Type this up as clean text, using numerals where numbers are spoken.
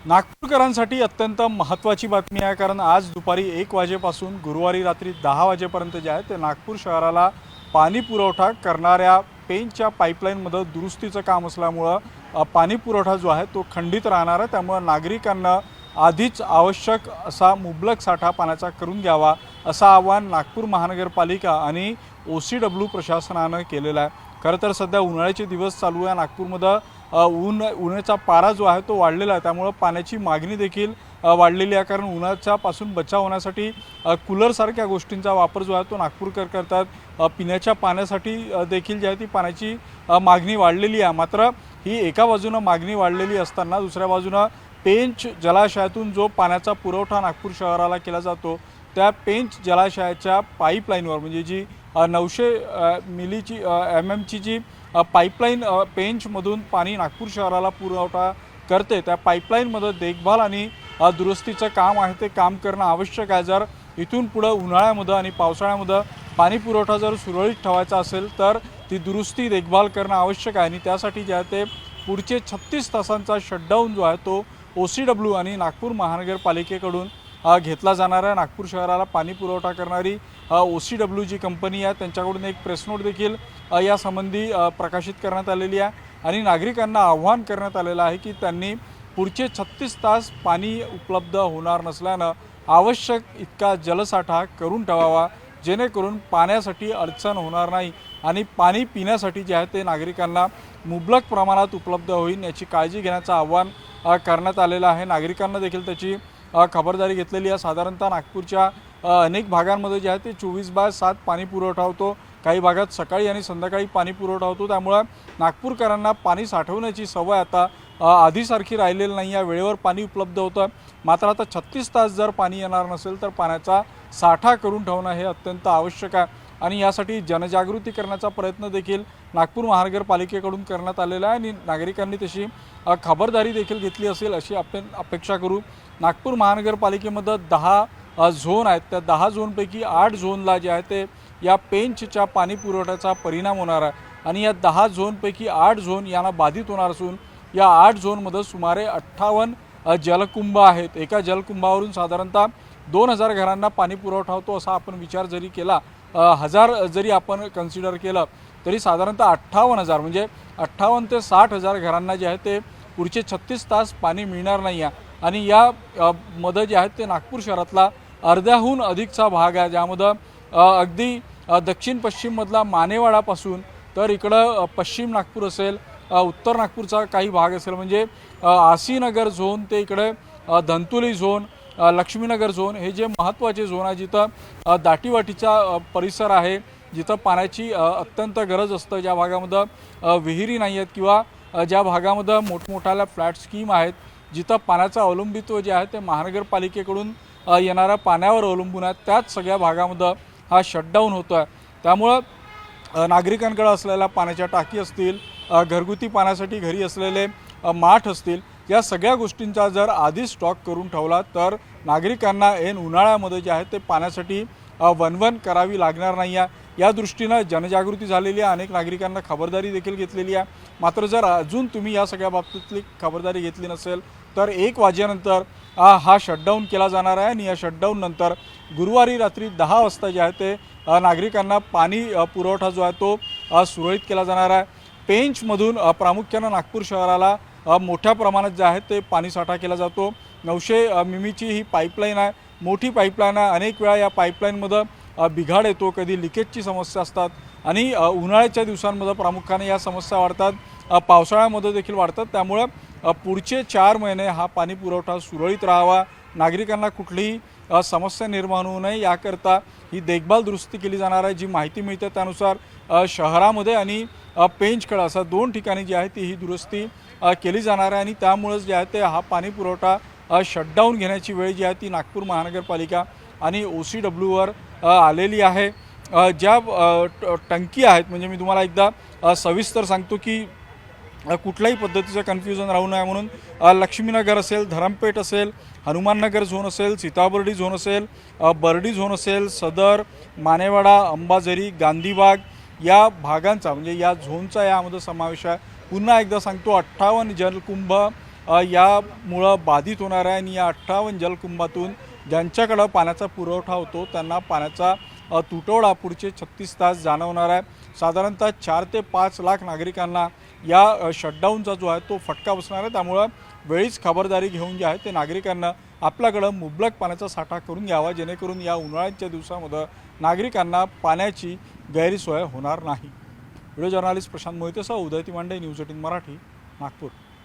नागपूरकरांसाठी अत्यंत महत्त्वाची बातमी आहे, कारण आज दुपारी 1 वाजेपासून गुरुवारी रात्री 10 वाजेपर्यंत जे आहे ते नागपूर शहराला पाणी पुरवठा करणाऱ्या पेंचच्या पाईपलाईनमध्ये दुरुस्तीचं काम असल्यामुळं पाणी पुरवठा जो आहे तो खंडित राहणार आहे। त्यामुळे नागरिकांना आधीच आवश्यक असा मुबलक साठा पाण्याचा करून घ्यावा असं आवाहन नागपूर महानगरपालिका आणि OCW प्रशासनानं केलेलं आहे। खरं तर सध्या उन्हाळ्याचे दिवस चालू आहे। नागपूरमध्ये उन्हाचा पारा जो आहे तो वाढलेला आहे, त्यामुळे पाण्याची मागणी देखील वाढलेली आहे। कारण उन्हाच्यापासून बचाव होण्यासाठी कूलरसारख्या गोष्टींचा वापर जो आहे तो नागपूरकर करतात। पिण्याच्या पाण्यासाठी देखील जी आहे ती पाण्याची मागणी वाढलेली आहे। मात्र ही एका बाजूने मागणी वाढलेली असताना दुसऱ्या बाजूने पेंच जलाशयातून जो पाण्याचा पुरवठा नागपूर शहराला केला जातो त्या पेंच जलाशयाच्या पाईपलाईनवर म्हणजे जी 900 मिलीची MMची जी पाईपलाईन पेंचमधून पाणी नागपूर शहराला पुरवठा करते त्या पाईपलाईनमध्ये देखभाल आणि दुरुस्तीचं काम आहे ते काम करणं आवश्यक आहे। जर इथून पुढे उन्हाळ्यामध्ये आणि पावसाळ्यामध्ये पाणी पुरवठा जर सुरळीत ठेवायचा असेल तर ती दुरुस्ती देखभाल करणं आवश्यक आहे आणि त्यासाठी जे आहे ते पुढचे 36 तासांचा शटडाऊन जो आहे तो OCW आणि नागपूर महानगरपालिकेकडून घेतला जाणार आहे। नागपूर शहराला पाणी पुरवठा करणारी OCW जी कंपनी आहे त्यांच्याकडून एक प्रेस नोट देखील यासंबंधी प्रकाशित करण्यात आलेली आहे आणि नागरिकांना आव्हान करण्यात आलेलं आहे की त्यांनी पुढचे 36 तास पाणी उपलब्ध होणार नसल्यानं आवश्यक इतका जलसाठा करून ठेवावा, जेणेकरून पाण्यासाठी अडचण होणार नाही आणि पाणी पिण्यासाठी जे आहे ते नागरिकांना मुबलक प्रमाणात उपलब्ध होईल याची काळजी घेण्याचं आव्हान करण्यात आलेलं आहे। नागरिकांना देखील त्याची खबरदारी घेतलेली आहे। साधारणतः नागपूरच्या अनेक भागांमध्ये जे आहे ते 24/7 पाणी पुरवठा होतो। काही भागात सकाळी आणि संध्याकाळी पाणी पुरवठा होतो। त्यामुळे नागपूरकरांना पाणी साठवण्याची सवय आता आधीसारखी राहिलेली नाही आहे। वेळेवर पाणी उपलब्ध होतं, मात्र आता 36 तास जर पाणी येणार नसेल तर पाण्याचा साठा करून ठेवणं हे अत्यंत आवश्यक आहे आणि यासाठी जनजागृती करण्याचा प्रयत्न देखील नागपूर महानगरपालिकेकडून करण्यात आलेला आहे आणि नागरिकांनी तशी खबरदारी देखील घेतली असेल अशी आपण अपेक्षा करू। नागपूर महानगरपालिकेमध्ये 10 झोन आहेत, त्या 10 झोनपैकी 8 झोनला जे आहे ते या पेंचच्या पाणी पुरवठ्याचा परिणाम होणार आहे आणि या 10 झोनपैकी 8 झोन यांना बाधित होणार असून या 8 झोनमध्ये सुमारे 58 जलकुंभ आहेत। एका जलकुंभावरून साधारणतः 2000 घरांना पाणी पुरवठा होतो असा आपण विचार जरी केला, 1000 जरी आपण कन्सिडर केलं तरी साधारणतः 58,000 म्हणजे 58 ते 60,000 घरांना जे आहे ते पुढचे 36 तास पाणी मिळणार नाही आहे आणि या मध्ये जे आहे ते नागपूर शहरातला अर्ध्याहून अधिकचा भाग आहे, ज्यामध्ये अगदी दक्षिण पश्चिममधला मानेवाडापासून तर इकडं पश्चिम नागपूर असेल, उत्तर नागपूरचा काही भाग असेल म्हणजे आसीनगर झोन ते इकडे धंतुली झोन, लक्ष्मीनगर झोन हे जे महत्त्वाचे झोन आहे जिथं दाटीवाटीचा परिसर आहे, जिथं पाण्याची अत्यंत गरज असतं, ज्या भागामध्ये विहिरी नाही आहेत किंवा ज्या भागामध्ये मोठमोठ्या फ्लॅट स्कीम आहेत, जिथं पाण्याचं अवलंबित्व जे आहे ते महानगरपालिकेकडून येणाऱ्या पाण्यावर अवलंबून आहे, त्याच सगळ्या भागामध्ये हा शटडाऊन होतो आहे। त्यामुळं नागरिकांकडे असलेल्या पाण्याच्या टाकी असतील, घरगुती पाण्यासाठी घरी असलेले माठ असतील, या सगळ्या गोष्टींचा जर आधी स्टॉक करून ठेवला तर नागरिकांना ऐन उन्हाळ्यामध्ये जे आहे ते पाण्यासाठी वणवण करावी लागणार नाही आहे। या दृष्टीनं जनजागृती झालेली आहे, अनेक नागरिकांना खबरदारी देखील घेतलेली आहे। मात्र जर अजून तुम्ही या सगळ्या बाबतीतली खबरदारी घेतली नसेल तर 1 वाजेनंतर हा शटडाऊन केला जाणार आहे आणि या शटडाऊन नंतर गुरुवारी रात्री 10 वाजता जे आहे ते नागरिकांना पाणी पुरवठा जो आहे तो सुरळीत केला जाणार आहे। पेंचमधून प्रामुख्यानं नागपूर शहराला मोठ्या प्रमाणात जे आहे ते पाणी साठा केला जातो। 900 मिमीची ही पाईपलाईन आहे, मोठी पाईपलाईन आहे। अनेक वेळा या पाईपलाईनमध्ये बिघाड येतो, कधी लिकेजची समस्या असतात आणि उन्हाळ्याच्या दिवसांमध्ये प्रामुख्याने या समस्या वाढतात, पावसाळ्यामध्ये देखील वाढतात। त्यामुळे पुढचे 4 महिने हा पाणी पुरवठा सुरळीत राहावा, नागरिकांना कुठलीही समस्या निर्माण होऊ नये याकरता ही देखभाल दुरुस्ती केली जाणार आहे। जी माहिती मिळते त्यानुसार शहरामध्ये आणि पेंचकडे असा 2 ठिकाणी जी आहे ती ही दुरुस्ती केली जाणार आहे आणि त्यामुळेच जे आहे ते हा पाणी पुरवठा शटडाऊन घेण्याची वेळ जी आहे ती नागपूर महानगरपालिका आणि OCWवर आलेली आहे। ज्या टंकी आहेत म्हणजे मी तुम्हाला एकदा सविस्तर सांगतो की कुठल्याही पद्धतीचं कन्फ्युजन राहू नये म्हणून लक्ष्मीनगर असेल, धरमपेठ असेल, हनुमाननगर झोन असेल, सीताबर्डी झोन असेल, बर्डी झोन असेल, सदर, मानेवाडा, अंबाझरी, गांधीबाग या भागांचा म्हणजे या झोनचा यामध्ये समावेश आहे। पुन्हा एकदा सांगतो 58 जलकुंभ यामुळं बाधित होणार आहे आणि या 58 जलकुंभातून ज्यांच्याकडं पाण्याचा पुरवठा होतो त्यांना पाण्याचा तुटवडा पुढचे 36 तास जाणवणार आहे। साधारणतः 4 ते 5 लाख नागरिकांना या शटडाऊनचा जो आहे तो फटका बसणार आहे। त्यामुळं वेळीच खबरदारी घेऊन जे आहे ते नागरिकांना आपल्याकडं मुबलक पाण्याचा साठा करून घ्यावा, जेणेकरून या उन्हाळ्याच्या दिवसामध्ये नागरिकांना पाण्याची गैरसोय होणार नाही। व्हिडिओ जर्नलिस्ट प्रशांत मोहितेसह उदय तिमांडे, न्यूज 18 मराठी, नागपूर।